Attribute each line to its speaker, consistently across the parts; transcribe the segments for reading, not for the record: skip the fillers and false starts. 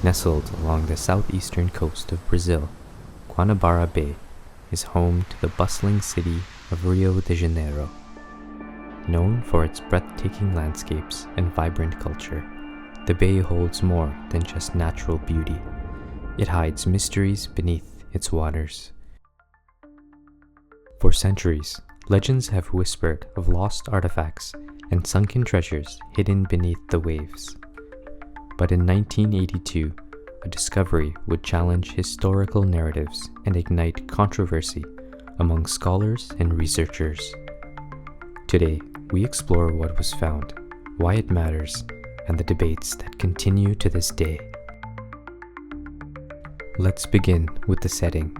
Speaker 1: Nestled along the southeastern coast of Brazil, Guanabara Bay is home to the bustling city of Rio de Janeiro. Known for its breathtaking landscapes and vibrant culture, the bay holds more than just natural beauty. It hides mysteries beneath its waters. For centuries, legends have whispered of lost artifacts and sunken treasures hidden beneath the waves. But in 1982, a discovery would challenge historical narratives and ignite controversy among scholars and researchers. Today, we explore what was found, why it matters, and the debates that continue to this day. Let's begin with the setting.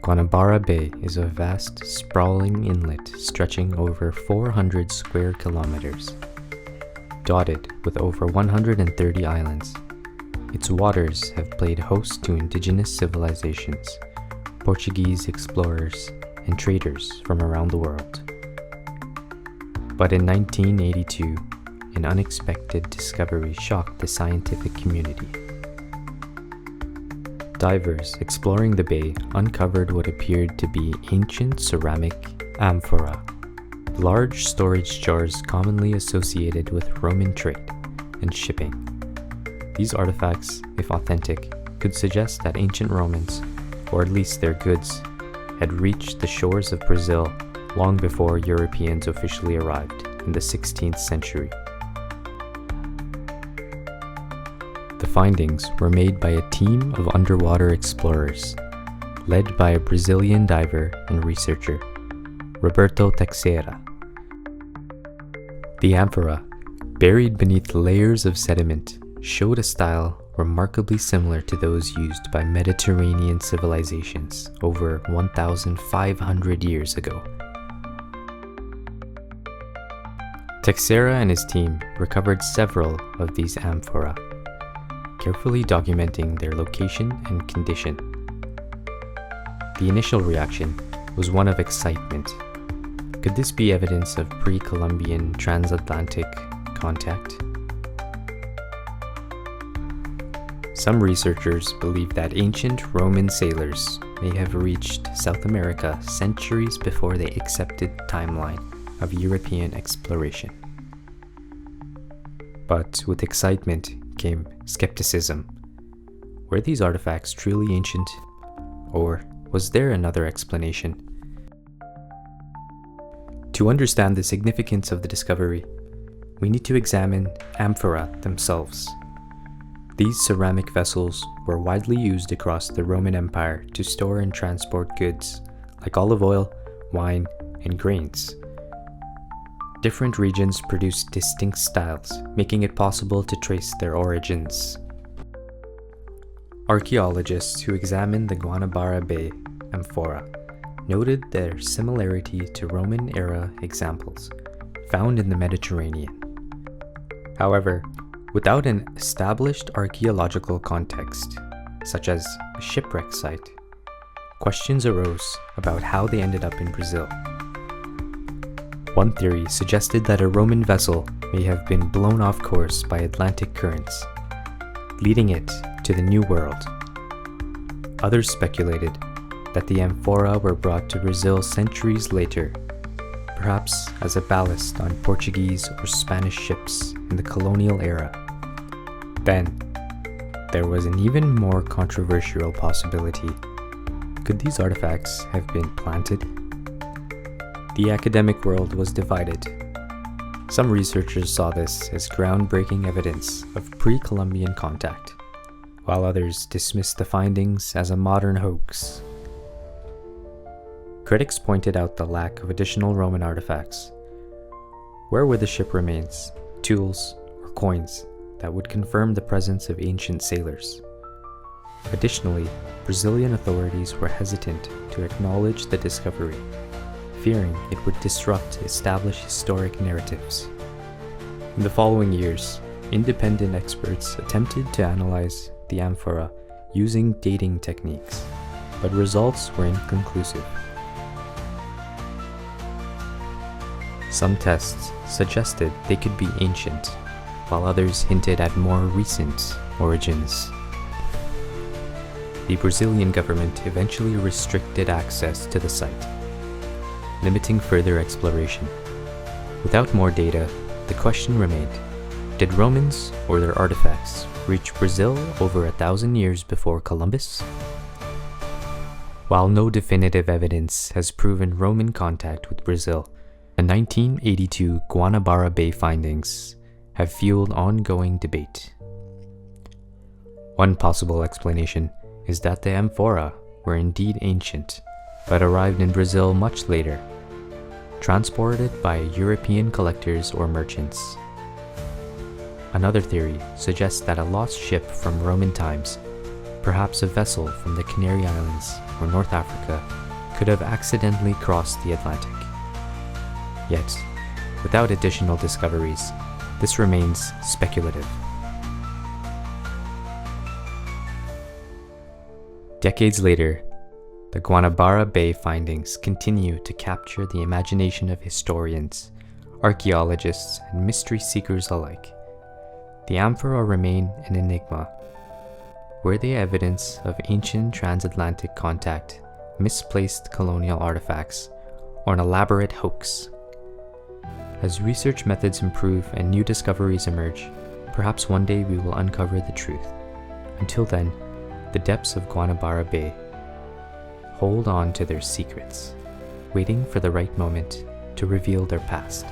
Speaker 1: Guanabara Bay is a vast, sprawling inlet stretching over 400 square kilometers. Dotted with over 130 islands, its waters have played host to indigenous civilizations, Portuguese explorers, and traders from around the world. But in 1982, an unexpected discovery shocked the scientific community. Divers exploring the bay uncovered what appeared to be ancient ceramic amphora, large storage jars commonly associated with Roman trade and shipping. These artifacts, if authentic, could suggest that ancient Romans, or at least their goods, had reached the shores of Brazil long before Europeans officially arrived in the 16th century. The findings were made by a team of underwater explorers, led by a Brazilian diver and researcher, Roberto Teixeira. The amphora, buried beneath layers of sediment, showed a style remarkably similar to those used by Mediterranean civilizations over 1,500 years ago. Teixeira and his team recovered several of these amphora, carefully documenting their location and condition. The initial reaction was one of excitement. Could this be evidence of pre-Columbian transatlantic contact? Some researchers believe that ancient Roman sailors may have reached South America centuries before the accepted timeline of European exploration. But with excitement came skepticism. Were these artifacts truly ancient? Or was there another explanation? To understand the significance of the discovery, we need to examine amphora themselves. These ceramic vessels were widely used across the Roman Empire to store and transport goods like olive oil, wine, and grains. Different regions produced distinct styles, making it possible to trace their origins. Archaeologists who examined the Guanabara Bay amphora noted their similarity to Roman-era examples found in the Mediterranean. However, without an established archaeological context, such as a shipwreck site, questions arose about how they ended up in Brazil. One theory suggested that a Roman vessel may have been blown off course by Atlantic currents, leading it to the New World. Others speculated that the amphora were brought to Brazil centuries later, perhaps as a ballast on Portuguese or Spanish ships in the colonial era. Then, there was an even more controversial possibility. Could these artifacts have been planted? The academic world was divided. Some researchers saw this as groundbreaking evidence of pre-Columbian contact, while others dismissed the findings as a modern hoax. Critics pointed out the lack of additional Roman artifacts. Where were the ship remains, tools, or coins that would confirm the presence of ancient sailors? Additionally, Brazilian authorities were hesitant to acknowledge the discovery, fearing it would disrupt established historic narratives. In the following years, independent experts attempted to analyze the amphora using dating techniques, but results were inconclusive. Some tests suggested they could be ancient, while others hinted at more recent Origins. The Brazilian government eventually restricted access to the site, limiting further exploration. Without more data, the question remained: did Romans or their artifacts reach Brazil over 1,000 years before Columbus? While no definitive evidence has proven Roman contact with Brazil, the 1982 Guanabara Bay findings have fueled ongoing debate. One possible explanation is that the amphora were indeed ancient, but arrived in Brazil much later, transported by European collectors or merchants. Another theory suggests that a lost ship from Roman times, perhaps a vessel from the Canary Islands or North Africa, could have accidentally crossed the Atlantic. Yet, without additional discoveries, this remains speculative. Decades later, the Guanabara Bay findings continue to capture the imagination of historians, archaeologists, and mystery seekers alike. The amphora remain an enigma. Were they evidence of ancient transatlantic contact, misplaced colonial artifacts, or an elaborate hoax? As research methods improve and new discoveries emerge, perhaps one day we will uncover the truth. Until then, the depths of Guanabara Bay hold on to their secrets, waiting for the right moment to reveal their past.